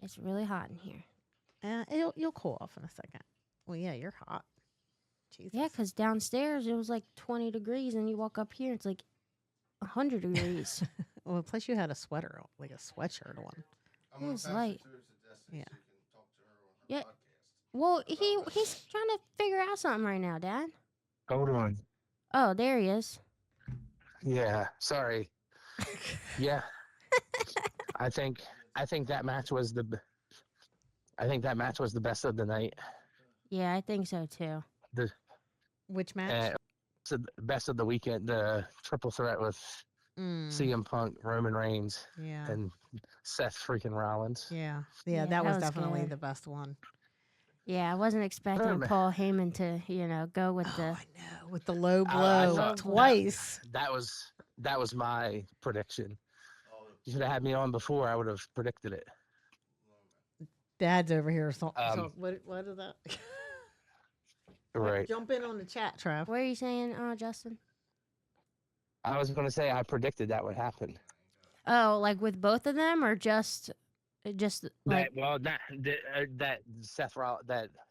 It's really hot in here. You'll cool off in a second. Well, yeah, you're hot. Jesus. Yeah, because downstairs it was like 20 degrees, and you walk up here, it's like 100 degrees. Well, plus you had a sweater, like a sweatshirt on. It was light. Yeah. Yeah. Well, he's trying to figure out something right now, Dad. Hold on. Oh, there he is. Yeah, sorry. Yeah, I think that match was the best of the night. Yeah, I think so too. The Which match? best of the weekend. The triple threat with CM Punk, Roman Reigns, Yeah. and Seth freaking Rollins. Yeah, Yeah, that was was definitely good. the best one. Yeah, I wasn't expecting Herman. Paul Heyman to, go with Oh, the. I know, with the low I blow thought twice. That was my prediction. You should have had me on before. I would have predicted it. Dad's over here. So what is that? Right. Jump in on the chat, Trav. What are you saying, Justin? I was going to say I predicted that would happen. Oh, like with both of them, or just like that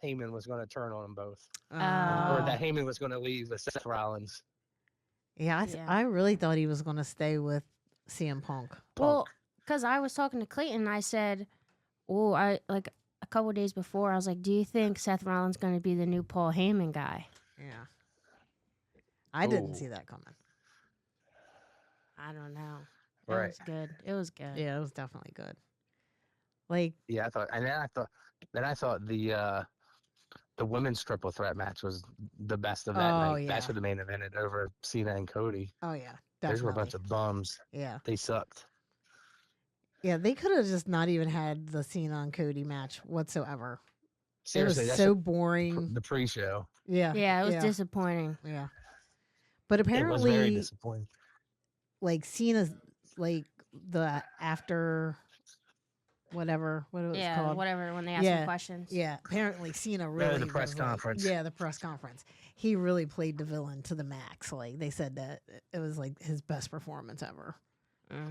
Heyman was going to turn on them both, or that Heyman was going to leave with Seth Rollins. Yeah, I really thought he was going to stay with CM Punk. Well, because I was talking to Clayton, and I said, a couple of days before, I was like, "Do you think Seth Rollins going to be the new Paul Heyman guy?" Yeah, I didn't see that coming. I don't know. It Right. was good. It was good. Yeah, it was definitely good. Like, yeah, I thought the women's triple threat match was the best of that night. Yeah. That's what the main evented over Cena and Cody. Oh yeah, definitely. Those were a bunch of bums. Yeah, they sucked. Yeah, they could have just not even had the Cena and Cody match whatsoever. Seriously, it was so boring. The pre-show. Yeah, it was disappointing. Yeah, but apparently, it was very disappointing. Like Cena's, like the after, whatever, what it was called, whatever, when they asked him questions. Yeah, apparently Cena really the press conference. The press conference. He really played the villain to the max. Like they said that it was like his best performance ever.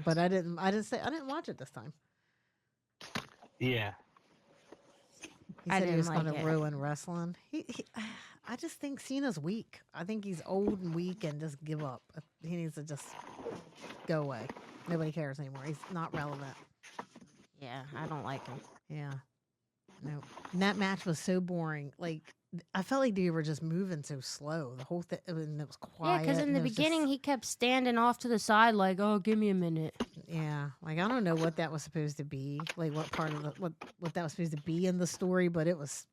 But I didn't watch it this time. Yeah. He said he was going to ruin wrestling. I just think Cena's weak. I think he's old and weak and just give up. He needs to just go away. Nobody cares anymore. He's not relevant. Yeah, I don't like him. Yeah. No. And that match was so boring. Like, I felt like they were just moving so slow. The whole thing, and it was quiet. Yeah, because in the beginning, he kept standing off to the side like, oh, give me a minute. Yeah. Like, I don't know what that was supposed to be. Like, what part of what that was supposed to be in the story, but it was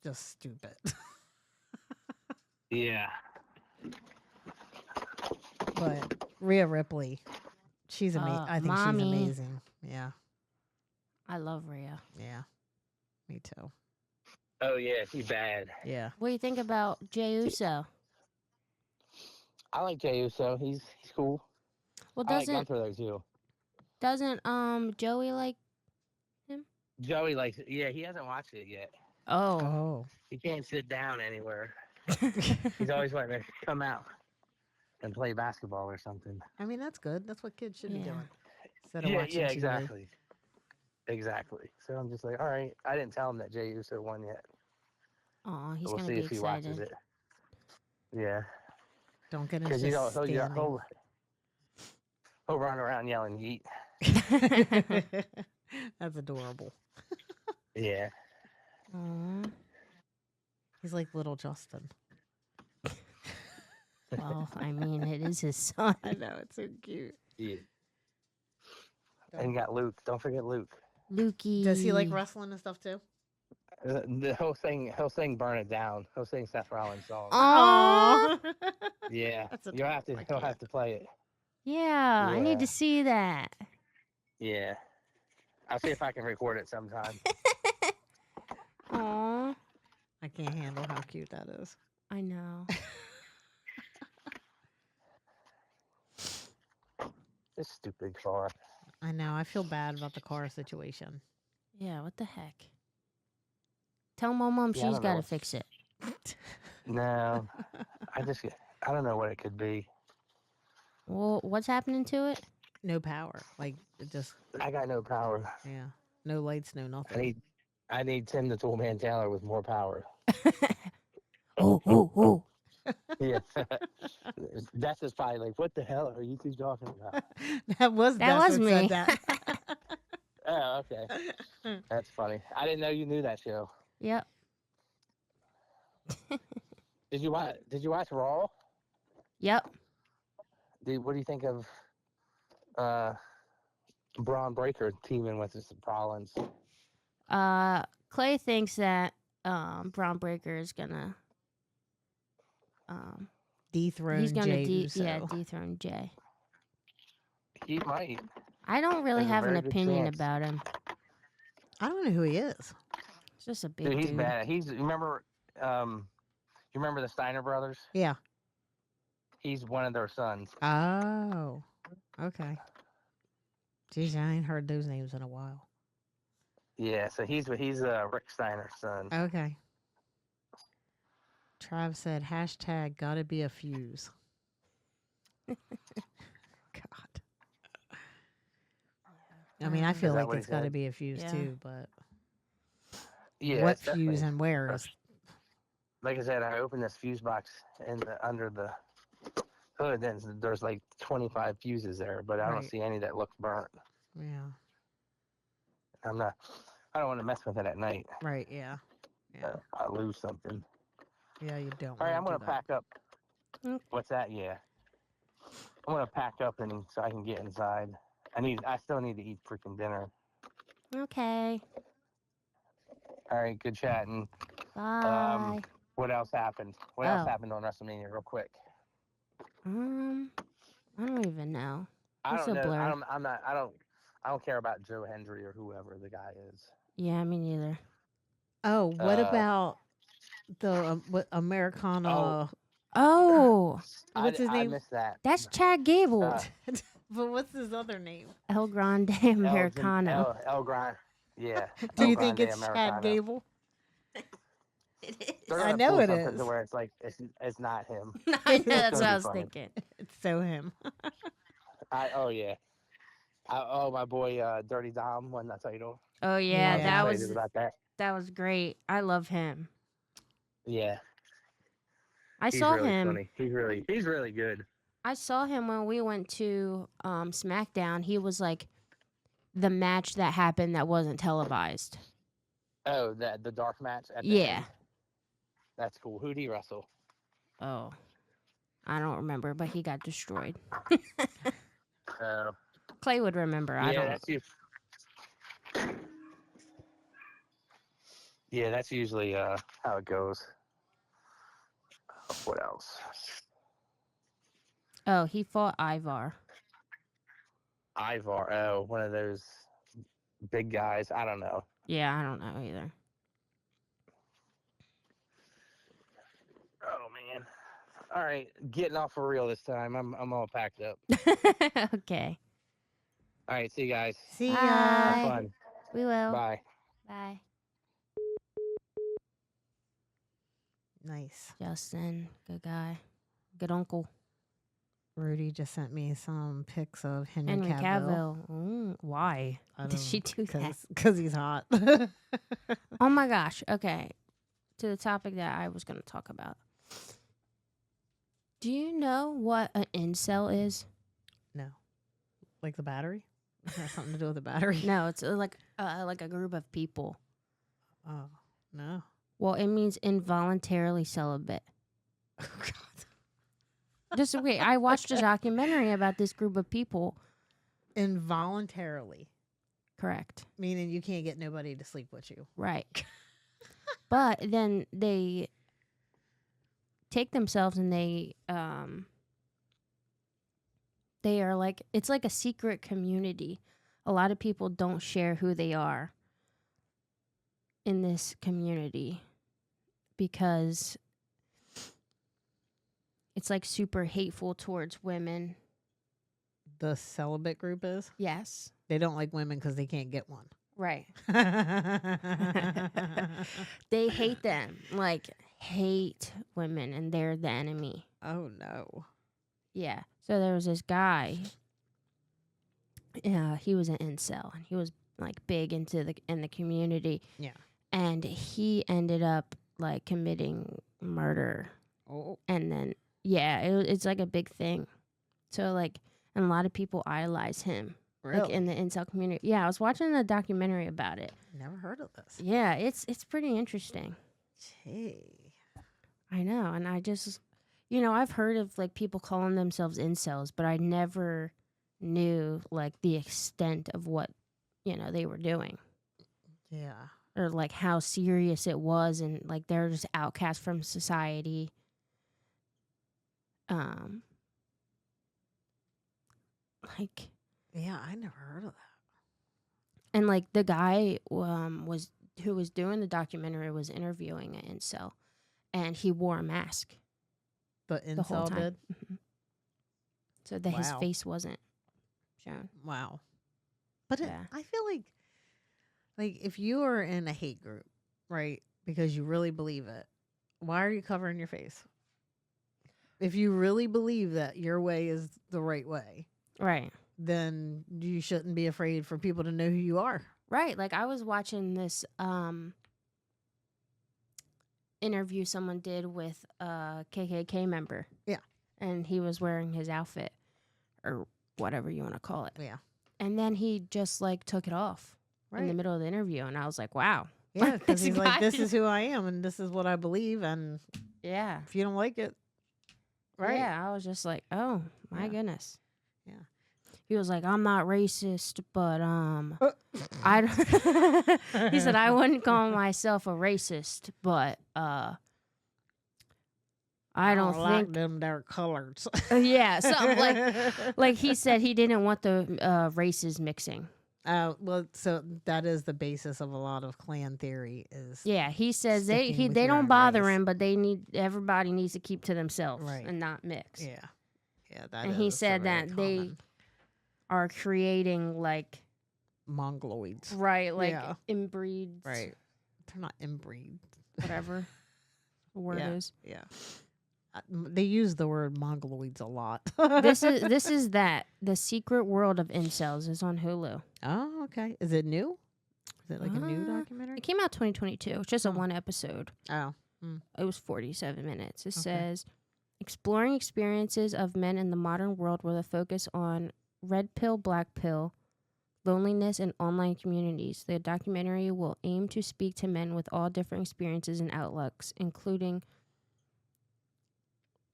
just stupid. Yeah. But Rhea Ripley, she's amazing. I think Mommy. she's amazing. Yeah. I love Rhea. Yeah. Me too. Oh yeah, she's bad. Yeah. What do you think about Jey Uso? I like Jey Uso. He's cool. Well, I like Gunther though too. Doesn't Joey like him? Joey likes it. Yeah, he hasn't watched it yet. Oh. He can't sit down anywhere. He's always wanting to come out and play basketball or something. I mean, that's good. That's what kids should be doing. Instead of Yeah, watching TV. exactly. Exactly. So I'm just like, all right. I didn't tell him that Jey Uso won yet. Oh, he's we'll gonna see be if he excited. watches it. Yeah. Don't get into Because standing. he'll run around yelling yeet. That's adorable. Yeah. Aww. He's like little Justin. Well, I mean, it is his son. I know, it's so cute. Yeah. And you got Luke. Don't forget Luke. Lukey. Does he like wrestling and stuff too? He'll sing "Burn It Down." He'll sing Seth Rollins' song. Aww. Yeah. That's He'll have to play it. Yeah, I need to see that. Yeah. I'll see if I can record it sometime. Aww. I can't handle how cute that is. I know. This stupid car. I know. I feel bad about the car situation. Yeah, what the heck? Tell my mom she's got to fix it. No. I don't know what it could be. Well, what's happening to it? No power. Like, it just... I got no power. Yeah. No lights, no I nothing. need Tim the Toolman Taylor with more power. Oh. Yeah. That's just probably like, what the hell are you two talking about? That was me. said that. Oh, okay. That's funny. I didn't know you knew that show. Yep. Did you watch Raw? Yep. What do you think of Braun Breaker teaming with Rollins? Clay thinks that Braun Breaker is gonna Dethrone he's gonna Jey Uso. dethrone Jay. He might. I don't really There's a have an very good opinion chance. about him. I don't know who he is. He's just a big Dude, he's dude. bad. You remember the Steiner brothers? Yeah. He's one of their sons. Oh. Okay. Geez, I ain't heard those names in a while. Yeah, so he's Rick Steiner's son. Okay. Trav said, hashtag gotta be a fuse. God. I mean, I feel like it's gotta be a fuse too, but yeah, what fuse and where is? Like I said, I opened this fuse box under the hood, and there's like 25 fuses there, but I don't see any that look burnt. Yeah. I don't want to mess with it at night. Right, yeah. Yeah. I lose something. Yeah, you don't. All right, I'm going to pack up. What's that? Yeah. I'm going to pack up so I can get inside. I still need to eat freaking dinner. Okay. All right, good chatting. Bye. What else happened? What else happened on WrestleMania real quick? I don't even know. I It's don't a know. blur. I don't care about Joe Hendry or whoever the guy is. Yeah, me neither. Oh, what about the Americana? Oh, what's his name? I missed that. That's Chad Gable. But what's his other name? El Grande Americano. El Grande. Yeah. Do you think it's Chad Gable? It They're I gonna know pull it something is. to where it's like it's not him. I know, that's gonna what be I was funny. thinking. It's so him. My boy Dirty Dom won that title. Oh yeah, Yeah. I'm excited about that. that was great. I love him. Yeah. He's saw really him. Funny. He's really good. I saw him when we went to SmackDown. He was like the match that happened that wasn't televised. Oh, the dark match at the Yeah. end? That's cool. Who'd he wrestle? Oh, I don't remember, but he got destroyed. Clay would remember. I don't. That's you. Yeah, that's usually how it goes. What else? Oh, he fought Ivar. Ivar. Oh, one of those big guys. I don't know. Yeah, I don't know either. Oh man. All right, getting off for real this time. I'm all packed up. Okay. All right, see you guys. See ya. Have fun. We will. Bye. Bye. Nice. Justin, good guy. Good uncle. Rudy just sent me some pics of Henry Henry Cavill. Cavill. Why did she do that? Because he's hot. Oh my gosh. Okay. To the topic that I was going to talk about. Do you know what an incel is? No. Like the battery? It has something to do with the battery? No, it's like a group of people. Oh, no. Well, it means involuntarily celibate. Oh, God. Just wait. I watched a documentary about this group of people. Involuntarily. Correct. Meaning you can't get nobody to sleep with you. Right. But then they take themselves and they are like, it's like a secret community. A lot of people don't share who they are in this community because it's like super hateful towards women. The celibate group is? Yes. They don't like women because they can't get one. Right. They hate them. Like, hate women, and they're the enemy. Oh, no. Yeah. So there was this guy. He was an incel, and he was like big in the community. Yeah. And he ended up like committing murder. Oh. And then it's like a big thing. So like, and a lot of people idolize him. Really? Like in the incel community. Yeah, I was watching a documentary about it. Never heard of this. Yeah, it's pretty interesting. Gee. I know, and I just, I've heard of like people calling themselves incels, but I never knew like the extent of what, they were doing. Yeah. Or like how serious it was, and like they're just outcast from society. Like. Yeah, I never heard of that. And like the guy who was doing the documentary was interviewing an incel, and he wore a mask. The incel the whole time. did? Mm-hmm. So that his face wasn't shown. Wow. But Yeah. I feel like if you are in a hate group, right, because you really believe it, why are you covering your face? If you really believe that your way is the right way. Right. Then you shouldn't be afraid for people to know who you are. Right. Like I was watching this interview someone did with a KKK member. Yeah. And he was wearing his outfit or whatever you want to call it. Yeah. And then he just like took it off in the middle of the interview. And I was like, wow. Yeah, because he's like, this is who I am and this is what I believe. And yeah, if you don't like it, right? Yeah, I was just like, oh my goodness. Yeah. He was like, I'm not racist, but he said I wouldn't call myself a racist, but I don't like think them their colors. yeah, something like he said he didn't want the races mixing. Well, so that is the basis of a lot of clan theory. Is he says they don't bother him, but everybody needs to keep to themselves and not mix. Yeah, that. And he said that they are creating like mongoloids, right? Like inbreeds, right? They're not inbreed, whatever the word is. Yeah. They use the word mongoloids a lot. This is the Secret World of Incels is on Hulu. Oh, okay. Is it new? Is it like a new documentary? It came out 2022. It's just a one episode. Oh. It was 47 minutes. It says, exploring experiences of men in the modern world with a focus on red pill, black pill, loneliness, and online communities. The documentary will aim to speak to men with all different experiences and outlooks, including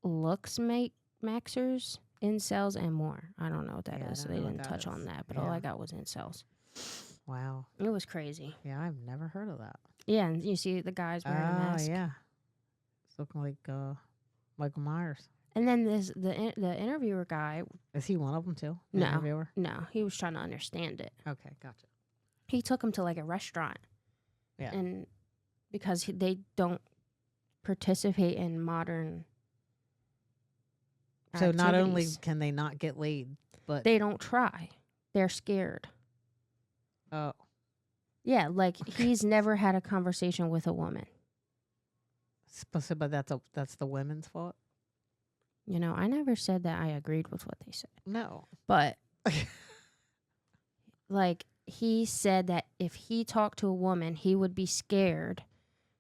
maxers, incels, and more. I don't know what that is. So they didn't touch on that, but all I got was incels. Wow. It was crazy. Yeah, I've never heard of that. Yeah, and you see the guys wearing a mask. Yeah. It's looking like Michael Myers. And then the interviewer guy. Is he one of them too? No. Interviewer? No, he was trying to understand it. Okay, gotcha. He took him to like a restaurant. Yeah. And because they don't participate in modern So not only activities. can they not get laid, but They don't try. They're scared. Oh. Yeah, like he's never had a conversation with a woman. But that's the women's fault? I never said that I agreed with what they said. No. But like he said that if he talked to a woman, he would be scared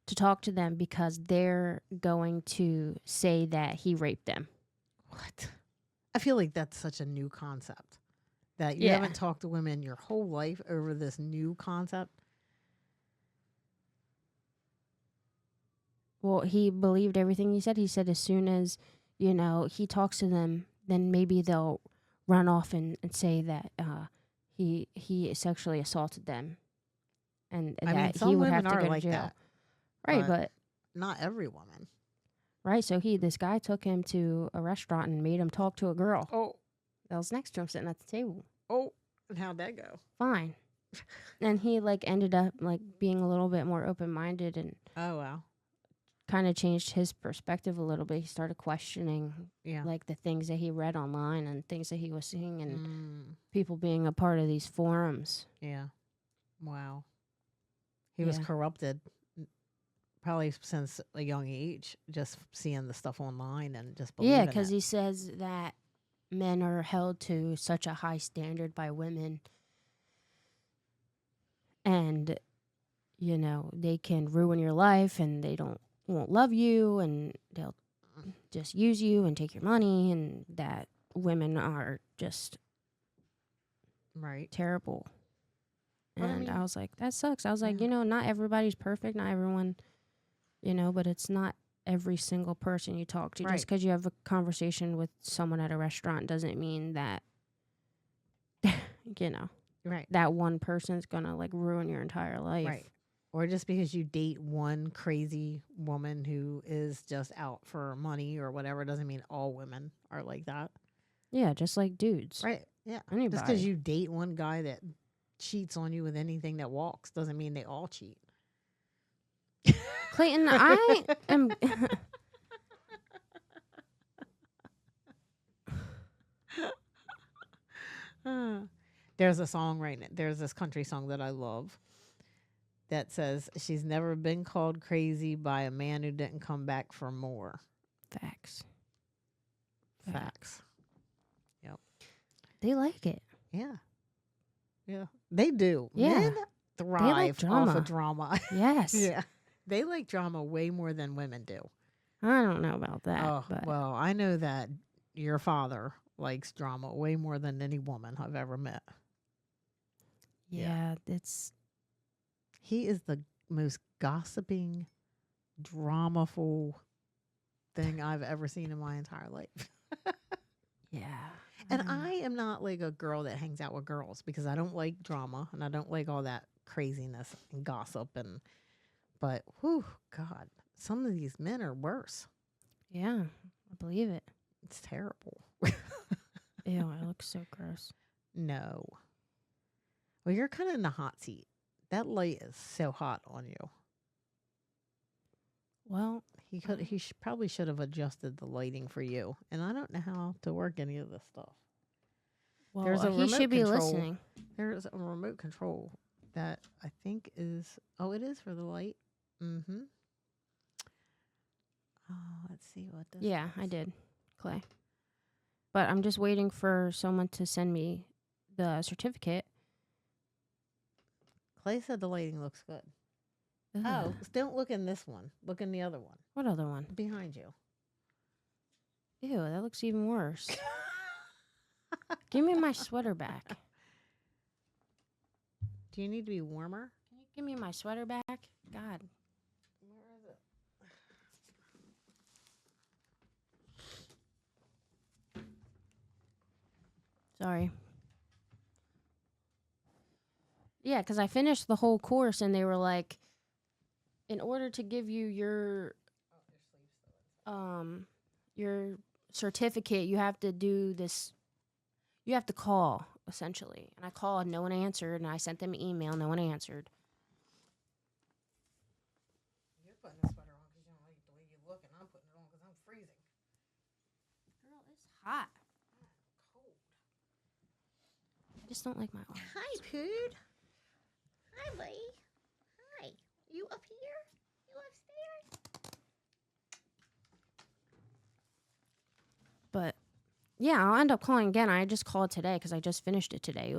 to talk to them because they're going to say that he raped them. What? I feel like that's such a new concept. That you haven't talked to women your whole life over this new concept. Well, he believed everything he said. He said as soon as, he talks to them, then maybe they'll run off and say that he sexually assaulted them. And that he would have to go to jail. That, right, but not every woman. Right, so this guy took him to a restaurant and made him talk to a girl. Oh. That was next to him sitting at the table. Oh, and how'd that go? Fine. And he ended up being a little bit more open-minded and oh wow, kind of changed his perspective a little bit. He started questioning the things that he read online and things that he was seeing and people being a part of these forums. Yeah. Wow. He was corrupted probably since a young age, just seeing the stuff online and just believing Yeah, because he says that men are held to such a high standard by women and they can ruin your life, and they won't love you, and they'll just use you and take your money, and that women are just terrible. And I was like, that sucks. I was like, not everybody's perfect, not everyone, but it's not every single person you talk to. Just because you have a conversation with someone at a restaurant doesn't mean that that one person's gonna like ruin your entire life. Or just because you date one crazy woman who is just out for money or whatever doesn't mean all women are like that. Yeah, just like dudes. Right. Yeah. Anybody. Just because you date one guy that cheats on you with anything that walks doesn't mean they all cheat. Clayton, I am... There's a song there's this country song that I love that says, she's never been called crazy by a man who didn't come back for more. Facts. Yep. They like it. Yeah. Yeah. They do. Yeah. Men thrive off of drama. Yes. Yeah. They like drama way more than women do. I don't know about that. Oh, well, I know that your father likes drama way more than any woman I've ever met. Yeah. He is the most gossiping, dramaful thing I've ever seen in my entire life. Yeah. And I am not like a girl that hangs out with girls because I don't like drama and I don't like all that craziness and gossip but whew, God, some of these men are worse. Yeah, I believe it. It's terrible. Ew, it looks so gross. No. Well, you're kind of in the hot seat. That light is so hot on you. Well, he probably should have adjusted the lighting for you. And I don't know how to work any of this stuff. Well, he should be listening. There's a remote control that I think is... Oh, it is for the light. Mm-hmm. Oh, let's see what this Yeah, is. I did, Clay. But I'm just waiting for someone to send me the certificate. Clay said the lighting looks good. Ugh. Oh, don't look in this one. Look in the other one. What other one? Behind you. Ew, that looks even worse. Give me my sweater back. Do you need to be warmer? Can you give me my sweater back? God. Where is it? Sorry. Yeah, because I finished the whole course and they were like, in order to give you your certificate, you have to do this. You have to call, essentially. And I called, no one answered, and I sent them an email, no one answered. You're putting the sweater on because you don't like the way you look, and I'm putting it on because I'm freezing. Girl, it's hot. Cold. I just don't like my arms. Hi, Pood. Hi, buddy. Hi. You up here? You upstairs? But yeah, I'll end up calling again. I just called today because I just finished it today.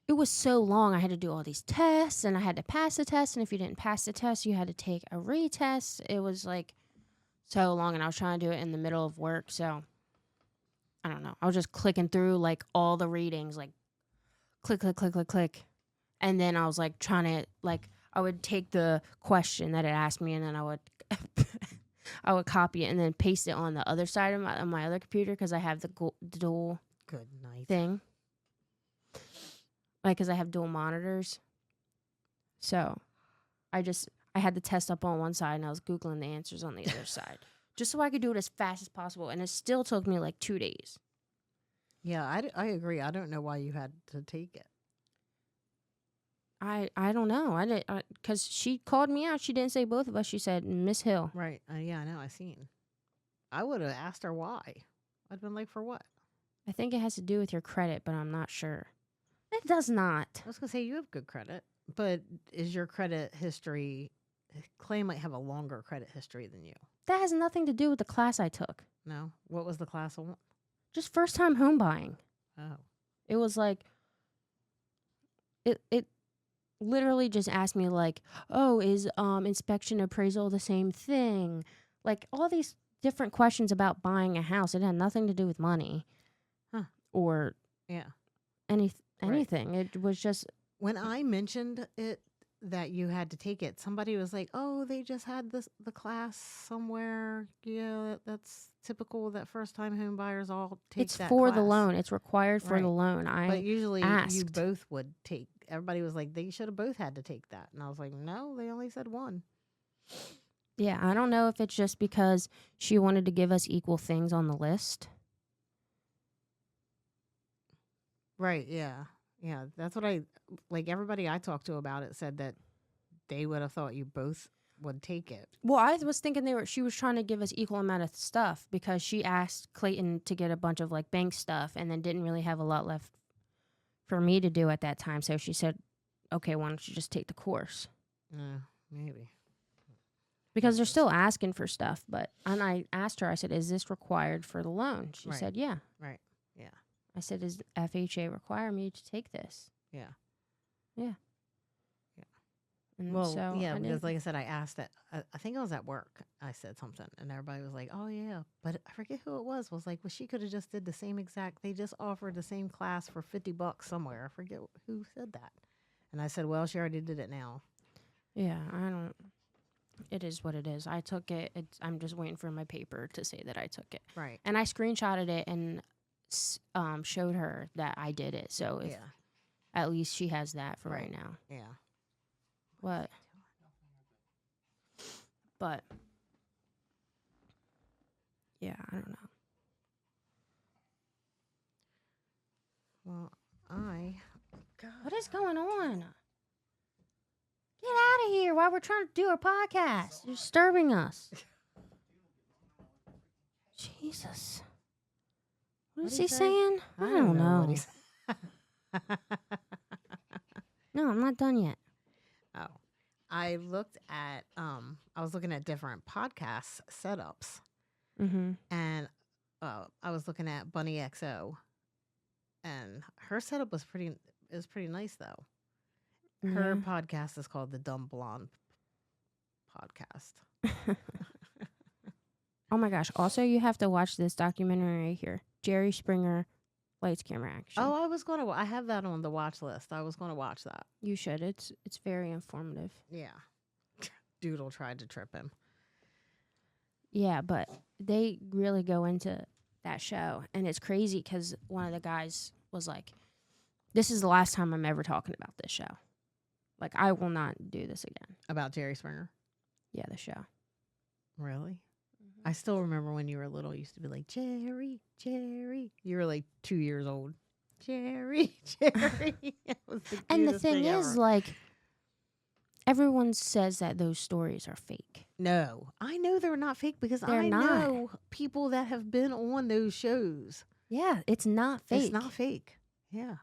It was so long. I had to do all these tests and I had to pass the test. And if you didn't pass the test, you had to take a retest. It was like so long and I was trying to do it in the middle of work. So I don't know. I was just clicking through like all the readings, like click, click, click, click, click. And then I was like trying to like, I would take the question that it asked me and then I would I would copy it and then paste it on the other side of my other computer because I have the dual Good night. thing. Like, because I have dual monitors. So I had the test up on one side and I was Googling the answers on the other side. Just so I could do it as fast as possible. And it still took me like 2 days. Yeah, I agree. I don't know why you had to take it. I don't know. I did because she called me out. She didn't say both of us. She said Miss Hill. Right. Yeah, I know. I seen. I would have asked her why. I'd been like, for what? I think it has to do with your credit, but I'm not sure. It does not. I was gonna say you have good credit, but is your credit history? Clay might have a longer credit history than you. That has nothing to do with the class I took. No. What was the class on? Just first time home buying. Oh. It was like it literally just asked me like, oh, is inspection appraisal the same thing? Like all these different questions about buying a house. It had nothing to do with money. Huh. Or anything. Right. It was just when I mentioned it that you had to take it, somebody was like, "Oh, they just had the class somewhere." Yeah, that's typical that first time home buyers all take it's that for class. The loan. It's required for the loan. But usually asked. You both would take. Everybody was like, they should have both had to take that, and I was like, no, they only said one. Yeah, I don't know if it's just because she wanted to give us equal things on the list. Right, yeah. Yeah, that's what everybody I talked to about it said that they would have thought you both would take it. Well, I was thinking she was trying to give us equal amount of stuff because she asked Clayton to get a bunch of like bank stuff and then didn't really have a lot left for me to do at that time. So she said, okay, why don't you just take the course? Maybe. Because they're still asking for stuff. And I asked her, I said, is this required for the loan? She said, yeah. Right, yeah. I said, does FHA require me to take this? Yeah. Yeah. Yeah. And well, so yeah, because like I said, I asked that. I think I was at work. I said something, and everybody was like, "Oh yeah," but I forget who it was. Was like, well, she could have just did the same exact. They just offered the same class for $50 somewhere. I forget who said that. And I said, well, she already did it now. Yeah, I don't. It is what it is. I took it. I'm just waiting for my paper to say that I took it. Right. And I screenshotted it and showed her that I did it. So if at least she has that for right now. Yeah. What? But yeah, I don't know. Well, God. What is going on? Get out of here while we're trying to do our podcast. You're disturbing us. Jesus. What is he saying? I don't know. No, I'm not done yet. Oh. I looked at I was looking at different podcast setups. Mm-hmm. And I was looking at Bunny XO. And her setup was pretty nice though. Her podcast is called the Dumb Blonde Podcast. Oh my gosh. Also, you have to watch this documentary right here. Jerry Springer, Lights, Camera, Action. Oh, I have that on the watch list. I was going to watch that. You should. It's very informative. Yeah. Doodle tried to trip him. Yeah, but they really go into that show. And it's crazy because one of the guys was like, this is the last time I'm ever talking about this show. Like, I will not do this again. About Jerry Springer? Yeah, the show. Really? Mm-hmm. I still remember when you were little, you used to be like, Jerry, Jerry. You were like 2 years old. Jerry, Jerry. And the thing is, like, everyone says that those stories are fake. No, I know they're not fake because I know people that have been on those shows. Yeah, it's not fake. It's not fake. Yeah.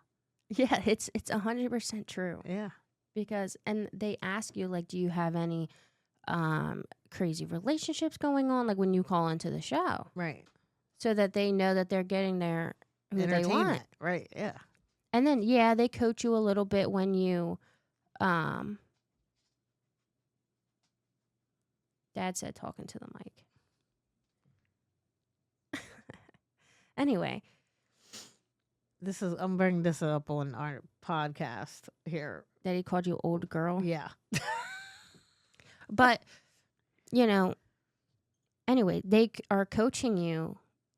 Yeah, it's 100% true. Yeah. Because, and they ask you, like, do you have any crazy relationships going on, like, when you call into the show? Right. So that they know that they're getting their who they want. Right, yeah. And then, yeah, they coach you a little bit when you, Dad said talking to the mic. Anyway. I'm bringing this up on our podcast here. That he called you old girl? Yeah. But, you know, anyway, they are coaching you,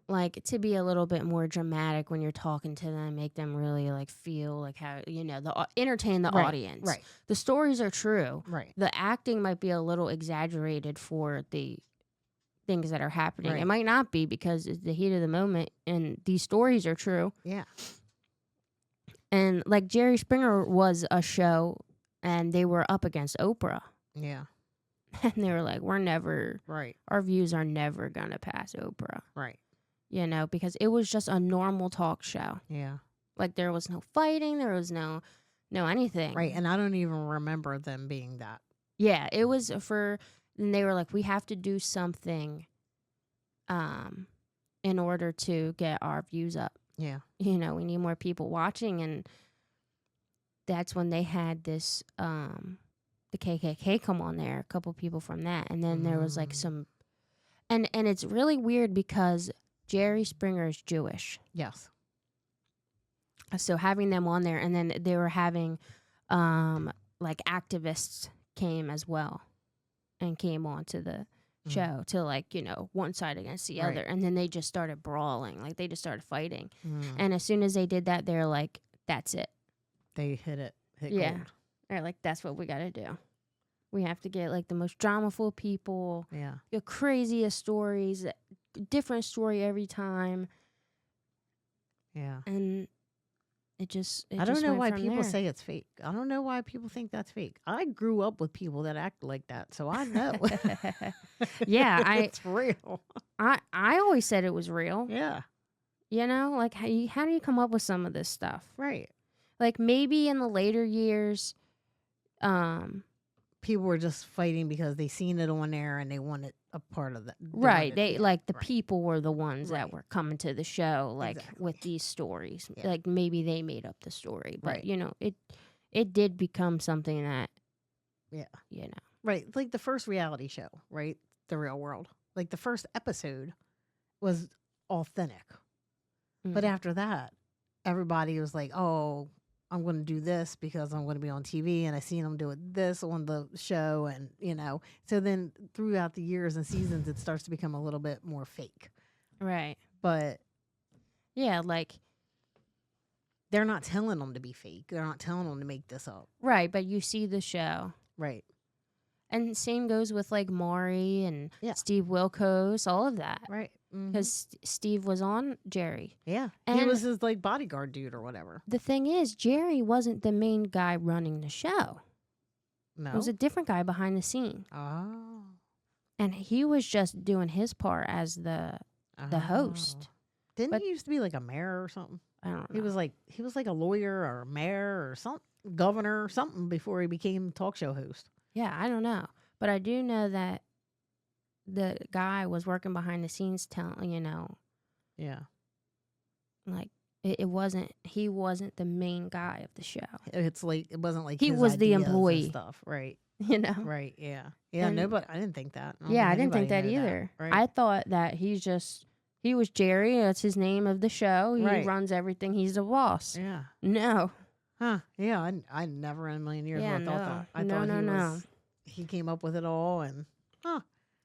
like, to be a little bit more dramatic when you're talking to them, make them really, like, feel like how, you know, entertain the audience. Right. The stories are true. Right. The acting might be a little exaggerated for the things that are happening. Right. It might not be because it's the heat of the moment and these stories are true. Yeah. And like Jerry Springer was a show and they were up against Oprah. Yeah. And they were like, right. Our views are never going to pass Oprah. Right. You know, because it was just a normal talk show. Yeah. Like there was no fighting. There was no anything. Right. And I don't even remember them being that. Yeah. It was and they were like, we have to do something in order to get our views up. Yeah. You know, we need more people watching. And that's when they had this the KKK come on there, a couple people from that, and then there was like some, and it's really weird because Jerry Springer is Jewish. Yes. So having them on there, and then they were having like activists came as well and came on to the show to like, you know, one side against the other, and then they just started brawling, like they just started fighting. And as soon as they did that, they're like, that's it, they hit gold. They're like, that's what we got to do. We have to get like the most dramaful people, the craziest stories, different story every time. And I don't know why people say it's fake. I don't know why people think that's fake. I grew up with people that act like that, so I know. It's real. I always said it was real. Yeah. You know, like how do you come up with some of this stuff? Right. Like maybe in the later years, people were just fighting because they seen it on there and they wanted a part of that. Right. People were the ones that were coming to the show, like with these stories. Like maybe they made up the story, but you know, it did become something that, you know. Right. Like the first reality show, right? The Real World. Like the first episode was authentic. But after that, everybody was like, oh, I'm going to do this because I'm going to be on TV and I seen them doing this on the show. And, you know, so then throughout the years and seasons, it starts to become a little bit more fake. Right. But yeah, like they're not telling them to be fake. They're not telling them to make this up. Right. But you see the show. Right. And same goes with like Maury and Steve Wilkos, all of that. Right. Because Steve was on Jerry. Yeah. And he was his like bodyguard dude or whatever. The thing is, Jerry wasn't the main guy running the show. No. It was a different guy behind the scene. Oh. And he was just doing his part as the host. Didn't he used to be like a mayor or something? I don't know. He was like a lawyer or a mayor or something, governor or something before he became talk show host. Yeah, I don't know. But I do know that the guy was working behind the scenes telling, you know. Yeah. Like, he wasn't the main guy of the show. It's like, it wasn't like he was the employee. Stuff. Right. You know? Right, yeah. Yeah, nobody, I didn't think that. I didn't think that either. Right. I thought that he was Jerry. That's his name of the show. He runs everything. He's the boss. Yeah. No. Huh. Yeah, I never in a million years thought that. I thought he came up with it all and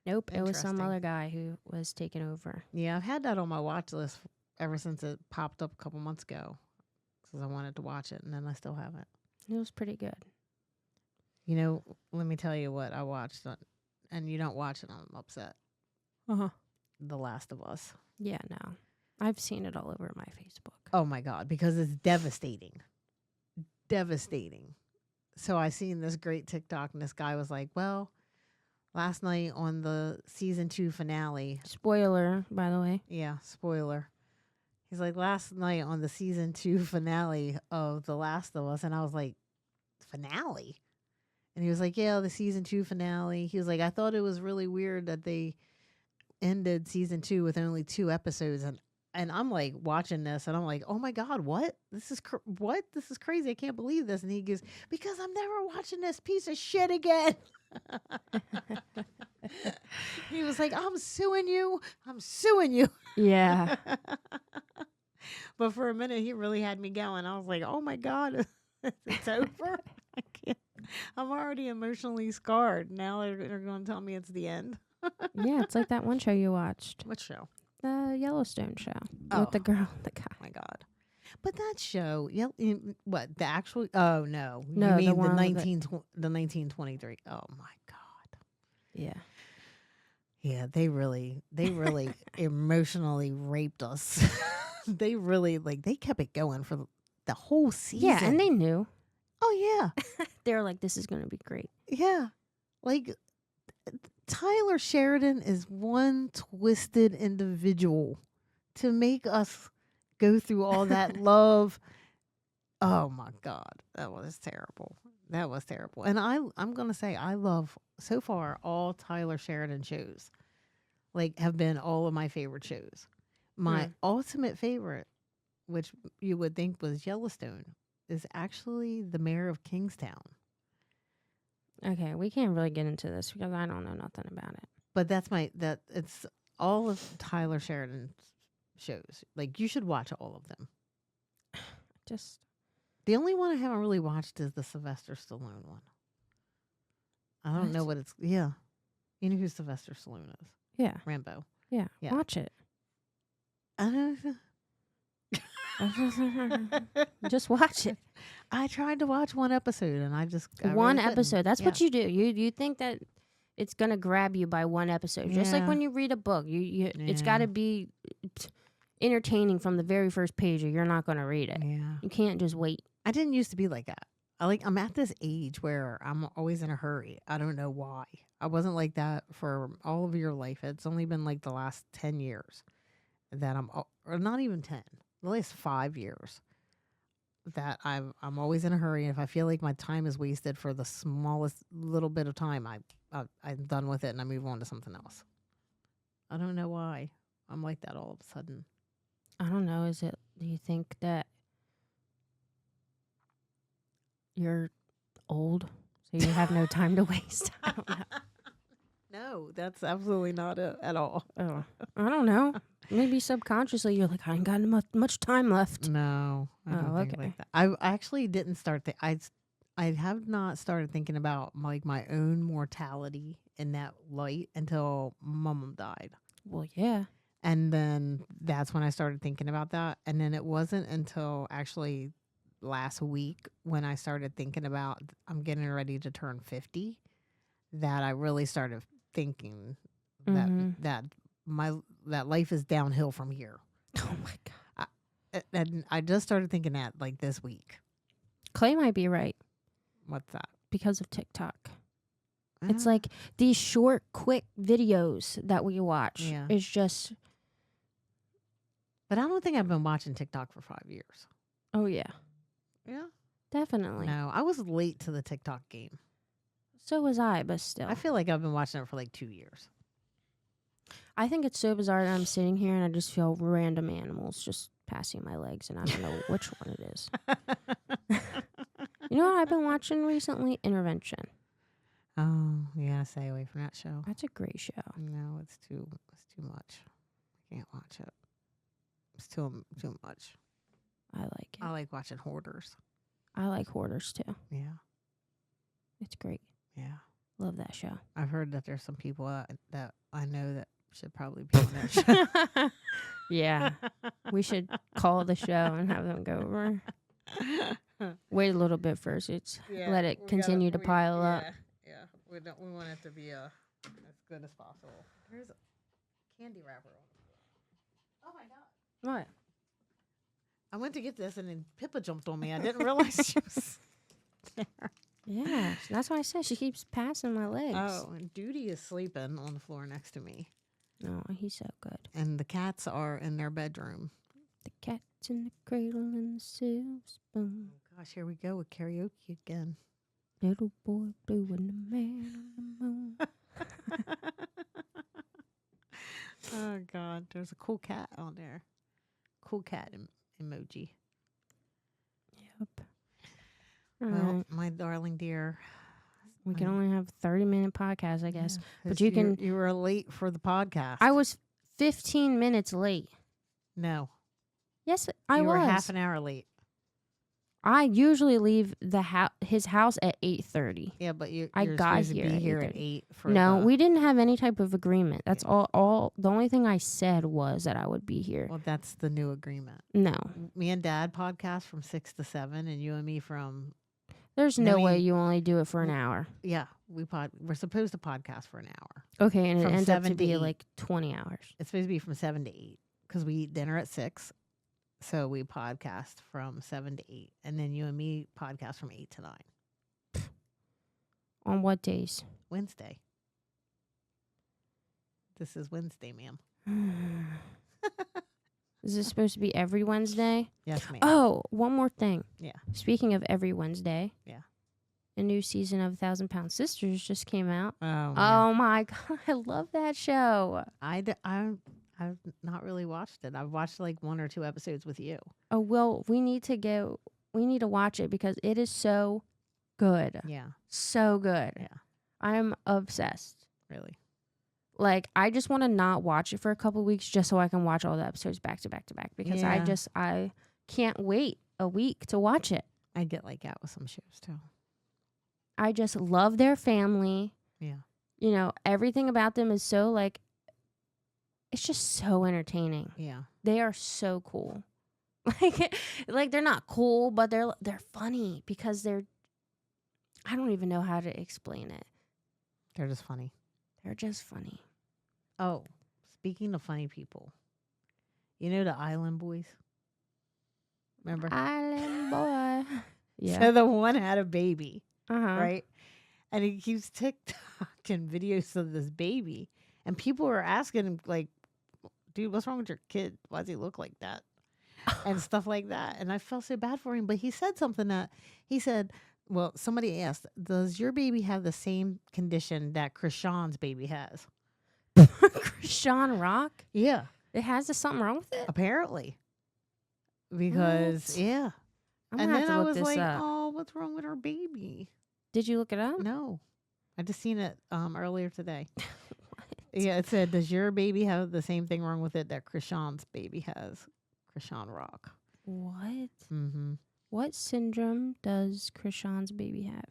nope, it was some other guy who was taking over. Yeah, I've had that on my watch list ever since it popped up a couple months ago because I wanted to watch it, and then I still haven't. It was pretty good. You know, let me tell you what I watched, and you don't watch it, I'm upset. The Last of Us. Yeah, no. I've seen it all over my Facebook. Oh, my God, because it's devastating. Devastating. So I seen this great TikTok, and this guy was like, well, last night on the season 2 finale. Spoiler, by the way. Yeah, spoiler. He's like, last night on the season 2 finale of The Last of Us. And I was like, finale? And he was like, yeah, the season 2 finale. He was like, I thought it was really weird that they ended season 2 with only 2 episodes. And I'm like watching this and I'm like, oh my God, what? This is what? This is crazy. I can't believe this. And he goes, because I'm never watching this piece of shit again. He was like, I'm suing you. I'm suing you. Yeah. But for a minute, he really had me going. I was like, oh my God, it's over. I can't. I'm already emotionally scarred. Now they're going to tell me it's the end. Yeah, it's like that one show you watched. What show? The Yellowstone show with the girl, the guy. Oh my God! But that show, what the actual? Oh no, no, you mean the 1923? Oh my God! Yeah, yeah. They really emotionally raped us. They really they kept it going for the whole season. Yeah, and they knew. Oh yeah, they were like, "This is going to be great." Yeah, like. Tyler Sheridan is one twisted individual to make us go through all that love. Oh my God, that was terrible. That was terrible. And I'm going to say I love so far all Tyler Sheridan shows. Have been all of my favorite shows. My ultimate favorite, which you would think was Yellowstone, is actually the mayor of Kingstown. Okay, we can't really get into this because I don't know nothing about it. But it's all of Tyler Sheridan's shows. Like, you should watch all of them. Just The only one I haven't really watched is the Sylvester Stallone one. I don't know what it's. Yeah, you know who Sylvester Stallone is? yeah, Rambo. yeah. Yeah. Watch it. I Just watch it. tried to watch one episode and I One really episode. That's Yeah. what you do. You think that it's gonna grab you by one episode, just like Yeah. when you read a book. It's Yeah. got to be entertaining from the very first page, or you're not gonna read it. Yeah. You can't just wait. I didn't used to be like that. I'm at this age where I'm always in a hurry. I don't know why. I wasn't like that for all of your life. It's only been like the last 10 years that or not even 10, the last 5 years that I'm always in a hurry. If I feel like my time is wasted for the smallest little bit of time, I'm done with it and I move on to something else. I don't know why I'm like that all of a sudden. I don't know. Do you think that you're old, so you have no time to waste? I don't know. No, that's absolutely not it at all. Oh, I don't know. Maybe subconsciously you're like, I ain't got much time left. No, I don't think okay. like that. I actually didn't start. I have not started thinking about my own mortality in that light until Mom died, Well, yeah. and then that's when I started thinking about that. And then it wasn't until actually last week when I started thinking about I'm getting ready to turn 50 that I really started thinking that that life is downhill from here. Oh my God. And I just started thinking that like this week. Clay might be right What's that? because of TikTok. It's like these short, quick videos that we watch. Yeah. It's just. But I don't think I've been watching TikTok for 5 years. Oh, yeah. Yeah. Definitely. No, I was late to the TikTok game. So was I, but still. I feel like I've been watching it for like 2 years. I think it's so bizarre that I'm sitting here and I just feel random animals just passing my legs and I don't know which one it is. You know what I've been watching recently? Intervention. Oh, yeah, stay away from that show. That's a great show. No, it's too much. I can't watch it. It's too much. I like it. I like watching Hoarders. I like Hoarders too. Yeah. It's great. Yeah. Love that show. I've heard that there's some people that I know that should probably be on that show. Yeah. We should call the show and have them go over. Wait a little bit first. Let it continue to pile up. Yeah. We want it to be as good as possible. There's a candy wrapper on the floor. Oh my God. What? I went to get this and then Pippa jumped on me. I didn't realize she was there. Yeah, that's why I said she keeps passing my legs. Oh, and Duty is sleeping on the floor next to me. No, he's so good. And the cats are in their bedroom. The cat's in the cradle and the silver spoon. Oh gosh, here we go with karaoke again. Little boy blue and the man on the moon. Oh God, there's a cool cat on there. Cool cat emoji. Yep. Well, my darling dear. We can only have 30-minute podcast, I guess. Yeah, but you were late for the podcast. I was 15 minutes late. No. Yes, I was. You were half an hour late. I usually leave his house at 8:30. Yeah, but you're got supposed here to be at here at 8:30. 8 for No, we didn't have any type of agreement. That's all. The only thing I said was that I would be here. Well, that's the new agreement. No. Me and Dad podcast from 6 to 7, and you and me from. There's no way you only do it for an hour. Yeah, we're supposed to podcast for an hour. Okay, and it ends up to be 8. like 20 hours. It's supposed to be from 7 to 8 because we eat dinner at 6. So we podcast from 7 to 8. And then you and me podcast from 8 to 9. On what days? Wednesday. This is Wednesday, ma'am. Is this supposed to be every Wednesday? Yes, ma'am. Oh, one more thing. Yeah. Speaking of every Wednesday. Yeah. A new season of 1,000-Pound Sisters just came out. Oh, man. Oh my God. I love that show. I've not really watched it. I've watched like 1 or 2 episodes with you. Oh, well, we need to go we need to watch it because it is so good. Yeah. So good. Yeah. I'm obsessed. Really. Like, I just want to not watch it for a couple weeks just so I can watch all the episodes back to back to back because I can't wait a week to watch it. I get like that with some shows too. I just love their family. Yeah. You know, everything about them is so like, it's just so entertaining. Yeah. They are so cool. Like they're not cool, but they're funny because I don't even know how to explain it. They're just funny. They're just funny. Oh, speaking of funny people, you know the Island Boys? Remember? Island Boy. Yeah. So the one had a baby, Uh-huh. right? And he keeps TikToking videos of this baby. And people are asking him, like, dude, what's wrong with your kid? Why does he look like that? And stuff like that. And I felt so bad for him. But he said something he said, well, somebody asked, does your baby have the same condition that Krishan's baby has? Krishan Rock? Yeah. It has something wrong with it? Apparently. Because, What? yeah. I'm And gonna then have I to look was this like, up. oh, what's wrong with our baby? Did you look it up? No. I just seen it earlier today. What? Yeah, it said, does your baby have the same thing wrong with it that Krishan's baby has? Krishan Rock. What? Mm-hmm. What syndrome does Krishan's baby have?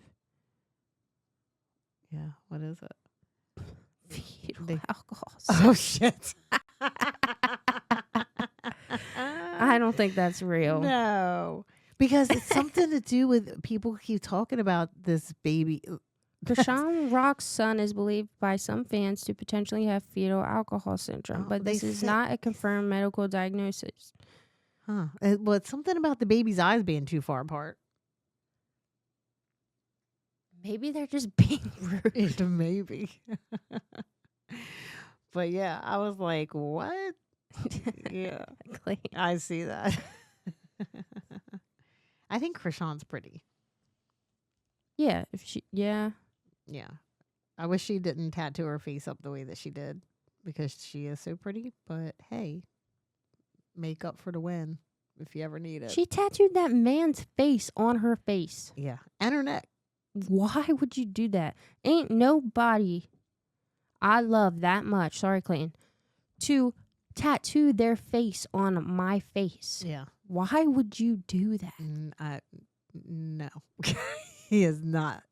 Yeah, what is it? Fetal alcohol. Oh, shit. I don't think that's real. No. Because it's something to do with people keep talking about this baby. Krishan Rock's son is believed by some fans to potentially have fetal alcohol syndrome, Oh, but this is not a confirmed medical diagnosis. Huh. Well, it's something about the baby's eyes being too far apart. Maybe they're just being rude. Maybe. But yeah, I was like, what? Yeah, Exactly. I see that. I think Krishan's pretty. Yeah, yeah. Yeah. I wish she didn't tattoo her face up the way that she did because she is so pretty. But hey, make up for the win if you ever need it. She tattooed that man's face on her face. Yeah. And her neck. Why would you do that? Ain't nobody I love that much, sorry Clayton, to tattoo their face on my face. Yeah. Why would you do that? No. He is not.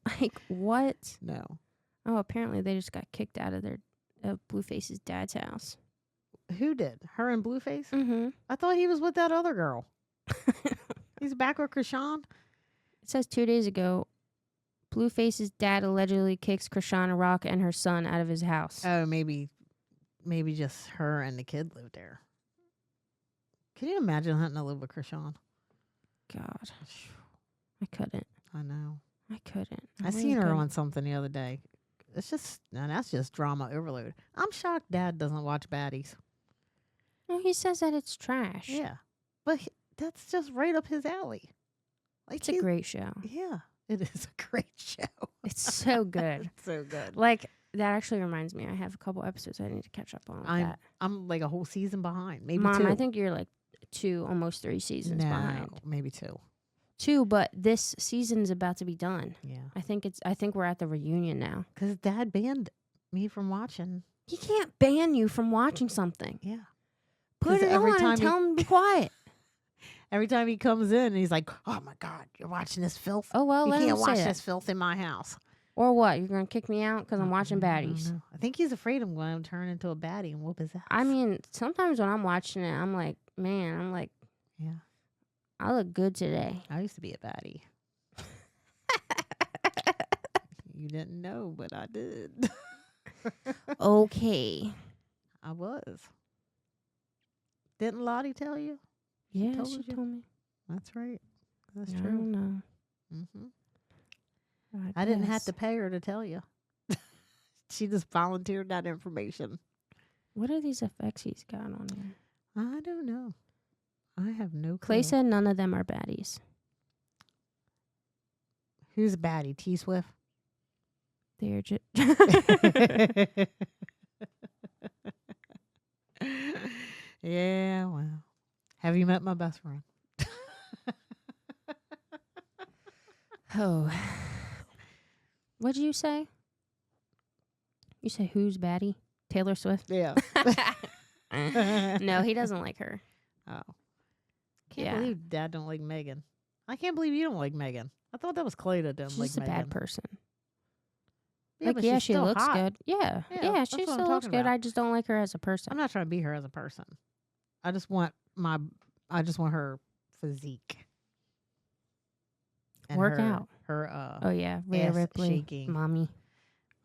Like, what? No. Oh, apparently they just got kicked out of their Blueface's dad's house. Who did? Her and Blueface? Mm-hmm. I thought he was with that other girl. He's back with Krishan? It says 2 days ago, Blueface's dad allegedly kicks Krishan Rock and her son out of his house. Oh, maybe just her and the kid lived there. Can you imagine having to live with Krishan? God. I couldn't. I know. I couldn't. I seen her on something the other day. It's just, now that's just drama overload. I'm shocked Dad doesn't watch Baddies. No, he says that it's trash. Yeah. But that's just right up his alley. Like It's a great show. Yeah. It is a great show. It's so good. It's so good. Like, that actually reminds me, I have a couple episodes I need to catch up on with that. I'm like a whole season behind. Maybe Mom, 2. I think you're like 2, almost 3 seasons behind. Maybe 2. 2, but this season's about to be done. Yeah. I think we're at the reunion now. Because Dad banned me from watching. He can't ban you from watching something. Yeah. Put it on and tell him to be quiet. Every time he comes in, he's like, "Oh my God, you're watching this filth. Oh well, you let can't him watch say this that. filth in my house." Or what? You're gonna kick me out because I'm watching Baddies? I think he's afraid I'm going to turn into a baddie and whoop his ass. I mean, sometimes when I'm watching it, I'm like, yeah, I look good today. I used to be a baddie. You didn't know, but I did. Okay. I was. Didn't Lottie tell you? Yeah, told she you? told me. That's right. That's I true. don't know. Mm-hmm. I didn't have to pay her to tell you. She just volunteered that information. What are these effects he's got on here? I don't know. I have no clue. Clay said none of them are baddies. Who's a baddie? T-Swift? They're just... Yeah, well. Have you met my best friend? Oh. What'd you say? You say who's baddie? Taylor Swift? Yeah. No, he doesn't like her. Oh. Can't believe Dad don't like Megan. I can't believe you don't like Megan. I thought that was Clay that didn't She's like just a Megan. bad person. Yeah, Like, but yeah, she's she still looks hot. good. Yeah, that's she what I'm still looks talking good. about. I just don't like her as a person. I'm not trying to be her as a person. I just want her physique. And Work out. Her Oh yeah, Rhea ass Ripley, shaking. mommy.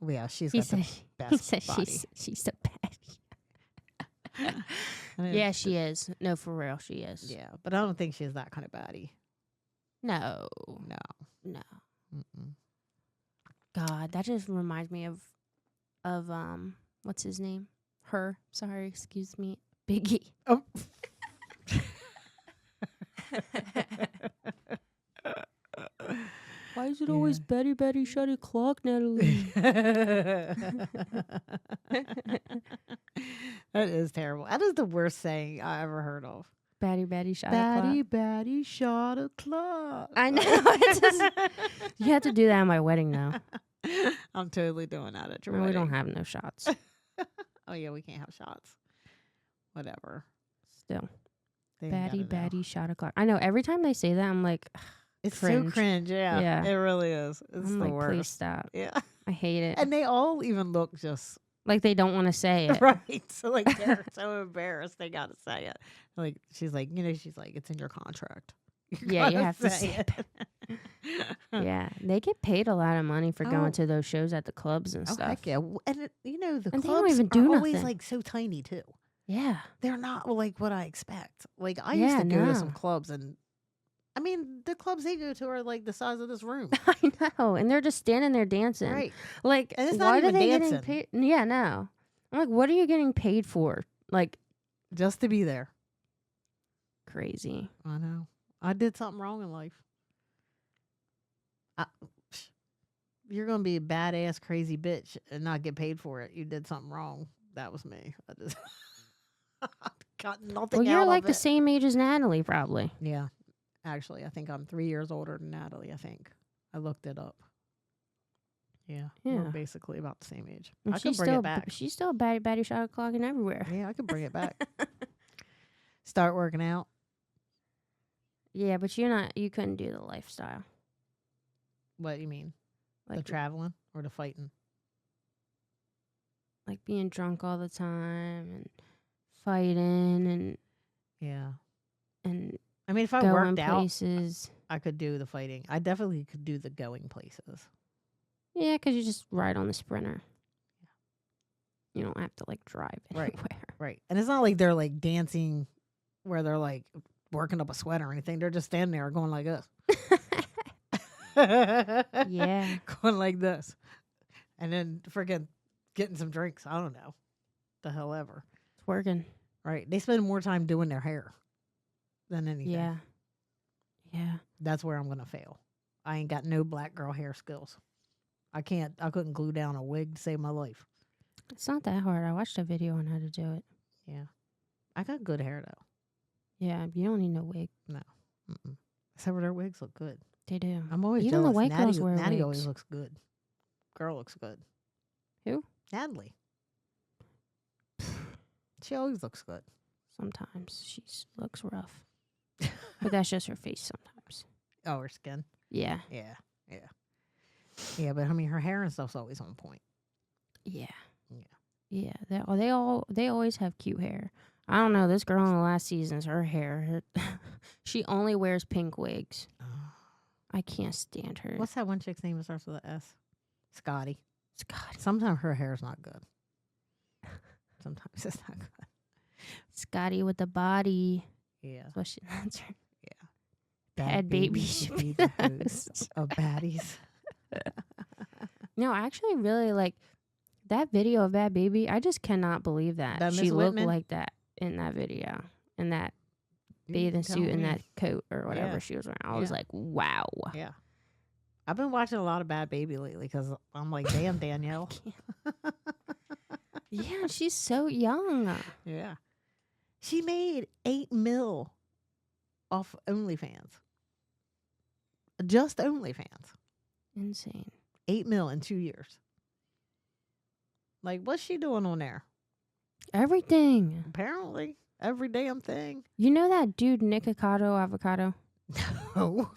Yeah, she's He got the said, best he said body. she's so bad. Yeah, she is. No, for real, she is. Yeah, but I don't think she's that kind of baddie. No. No. Mm-mm. God, that just reminds me of what's his name? Sorry, excuse me. Biggie. Oh. Why is it always Betty, shut your clock, Natalie? That is terrible. That is the worst saying I ever heard of. Batty, shot a clock. Batty, shot a clock. I know. It's just, you have to do that at my wedding now. I'm totally doing that at your No, wedding. we don't have no shots. Oh, yeah, we can't have shots. Whatever. Still. They ain't gotta know. Batty, shot a clock. I know. Every time they say that, I'm like, It's cringe. so cringe. Yeah, Yeah. it really is. It's I'm the like, worst. please stop. Yeah. I hate it. And they all even look just Like they don't want to say it. right. So like they're so embarrassed they gotta say it. Like she's like, it's in your contract. Yeah, you gotta have to say it. Yeah, they get paid a lot of money for going to those shows at the clubs and Oh, stuff. heck yeah. And the And they clubs don't even do are always nothing. like so tiny too. Yeah. They're not like what I expect. Like I used Yeah, to go to some no. clubs and I mean the clubs they go to are like the size of this room. I know, and they're just standing there dancing. Right. Like, And it's why not are even they dancing. getting paid? Yeah, no. I'm like, what are you getting paid for? Like, Just to be there. crazy. I know. I did something wrong in life. You're going to be a badass crazy bitch and not get paid for it. You did something wrong. That was me. I just got nothing Well, you're out like of the it. same age as Natalie, probably. Yeah. Actually, I think I'm 3 years older than Natalie, I think. I looked it up. Yeah. We're Yeah. basically about the same age. And I can she's bring still, it back. She's still a batty shot o'clock and everywhere. Yeah, I can bring it back. Start working out. Yeah, but you couldn't do the lifestyle. What do you mean? Like The traveling or the fighting? like being drunk all the time and fighting Yeah. and I mean, if I going worked out, places. I could do the fighting. I definitely could do the going places. Yeah, because you just ride on the Sprinter. You don't have to like drive Right. anywhere. Right. And it's not like they're like dancing where they're like working up a sweat or anything. They're just standing there going like this. Yeah. Going like this. And then freaking getting some drinks. I don't know. The hell ever. It's working. Right. They spend more time doing their hair than anything. Yeah. Yeah. That's where I'm going to fail. I ain't got no black girl hair skills. I couldn't glue down a wig to save my life. It's not that hard. I watched a video on how to do it. Yeah. I got good hair though. Yeah, you don't need no wig. No. Mm-mm. Except for their wigs look good. They do. I'm always Even jealous. the white girls wear Natty wigs. always looks good. Girl looks good. Who? Natalie. She always looks good. Sometimes she looks rough. But that's just her face sometimes. Oh, her skin. Yeah. Yeah. Yeah. Yeah, but I mean her hair and stuff's always on point. Yeah. Yeah. Yeah. They always have cute hair. I don't know. This girl in the last season's her hair. She only wears pink wigs. Oh. I can't stand her. What's that one chick's name that starts with an S? Scotty. Scotty? Sometimes her hair's not good. Sometimes it's not good. Scotty with the body. Yeah. That's her. Yeah. Bad Baby should should be the the host host. of Baddies. No, I actually really like that video of Bad Baby. I just cannot believe that That she Miss looked Whitman? like that in that video, in that You bathing tell suit and me. that coat or whatever Yeah. she was wearing. I was Yeah. like, wow. Yeah. I've been watching a lot of Bad Baby lately because I'm like, damn, Danielle. Yeah, she's so young. Yeah. She made $8 million off OnlyFans. Just OnlyFans. Insane. 8 mil in 2 years. Like, what's she doing on there? Everything. Apparently, every damn thing. You know that dude, Nick Avocado? No.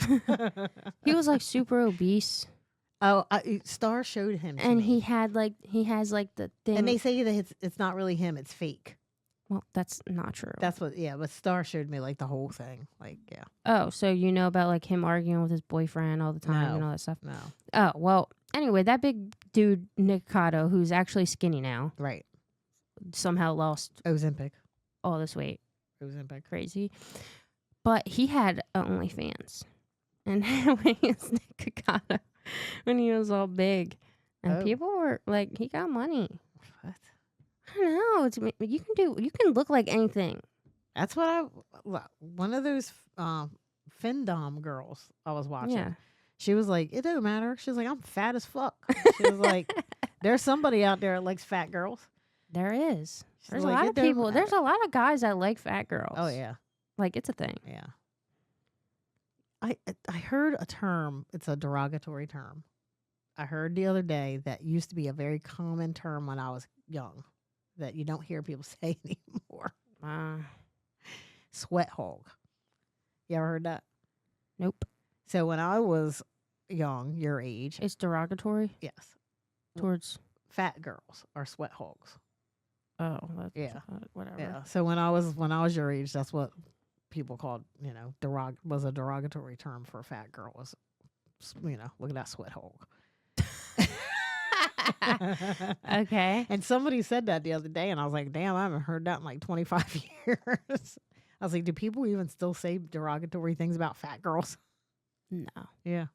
He was like super obese. Oh, Star showed him to And me. he has like the thing. And they say that it's not really him, it's fake. Well, that's not true. That's what, yeah, but Star showed me like the whole thing. Like, yeah. Oh, so you know about like him arguing with his boyfriend all the time and all that stuff? No. Oh, well, anyway, that big dude, Nick Cotto, who's actually skinny now, Right. somehow lost Ozempic. all this weight. Ozempic. Crazy. But he had OnlyFans. And when he was Nick Cotto, when he was all big. And people were like, he got money. What? I don't know. You can look like anything. That's what one of those Findom girls I was watching. Yeah. She was like, it don't matter. She was like, I'm fat as fuck. She was like, there's somebody out there that likes fat girls. There is. There's like, a lot of people. There's a lot of guys that like fat girls. Oh, yeah. Like, it's a thing. Yeah. I heard a term. It's a derogatory term. I heard the other day that used to be a very common term when I was young that you don't hear people say anymore. Sweat hog. You ever heard that? Nope. So when I was young, your age. It's derogatory? Yes. Towards fat girls are sweat hogs. Oh, that's, yeah. Whatever. Yeah. So when I was your age, that's what people called, was a derogatory term for a fat girl. Was, look at that sweat hog. Okay. And somebody said that the other day, and I was like, damn, I haven't heard that in like 25 years. I was like, do people even still say derogatory things about fat girls? No. Yeah.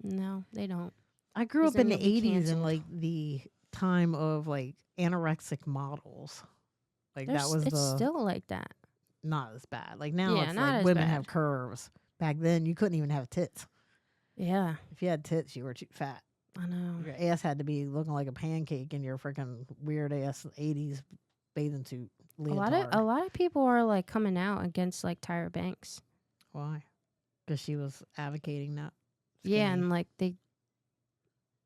No, they don't. I grew up in the 80s in like the time of like anorexic models. Like it's still like that. Not as bad. Like now yeah, it's not like as women bad. have curves. Back then you couldn't even have tits. Yeah. If you had tits, you were too fat. I know. Your ass had to be looking like a pancake in your freaking weird ass 80s bathing suit. Leotard. A lot of people are like coming out against like Tyra Banks. Why? Because she was advocating that. Skinny. Yeah, and like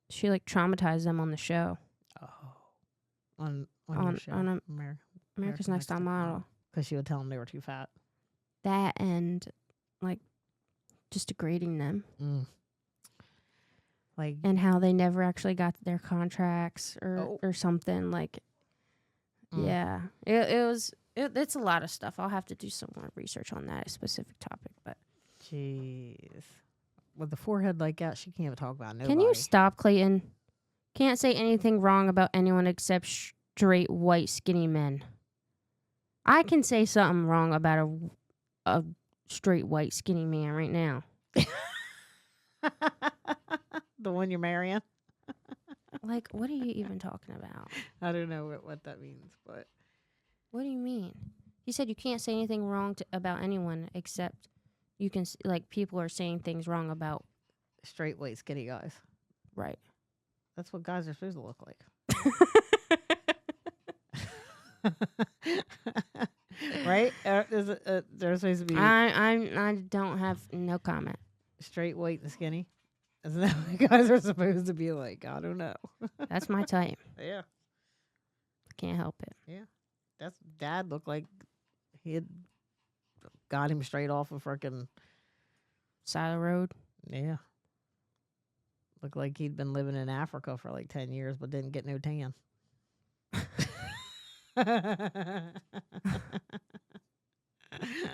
she like traumatized them on the show. Oh. On your show. America's Next Top Model. Because she would tell them they were too fat. That and like just degrading them. Like, and how they never actually got their contracts or something. Like, yeah, it's a lot of stuff. I'll have to do some more research on that specific topic. But jeez, with the forehead like that, she can't even talk about nobody. Can you stop, Clayton? Can't say anything wrong about anyone except straight white skinny men. I can say something wrong about a straight white skinny man right now. The one you're marrying? Like, what are you even talking about? I don't know what that means, but... What do you mean? He said you can't say anything wrong about anyone except you can, like, people are saying things wrong about... Straight white skinny guys. Right. That's what guys are supposed to look like. Right? They're supposed to be... I don't have no comment. Straight white and skinny? Isn't that what guys are supposed to be like? I don't know. That's my type. Yeah. Can't help it. Yeah. Dad looked like he had got him straight off of freaking side of the road. Yeah. Looked like he'd been living in Africa for like 10 years but didn't get no tan.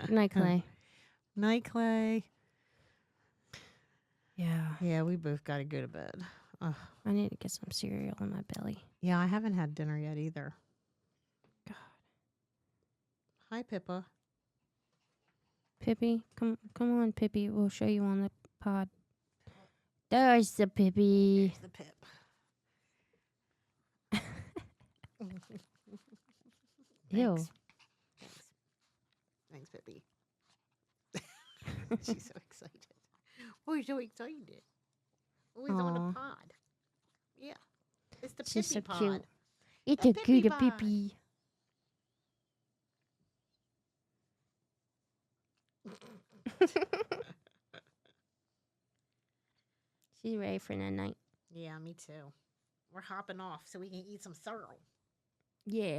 Night, Clay. Night, Clay. Yeah. Yeah, we both got to go to bed. Ugh. I need to get some cereal in my belly. Yeah, I haven't had dinner yet either. God. Hi, Pippa. Pippi, come on, Pippi. We'll show you on the pod. There's the Pippi. There's the Pip. Ew. Thanks, Pippi. She's so excited. Oh, he's so excited. Oh, he's on a pod. Yeah. It's the She's Pippi so pod. cute. It's a good Pippi. She's ready for the night. Yeah, me too. We're hopping off so we can eat some cereal. Yeah.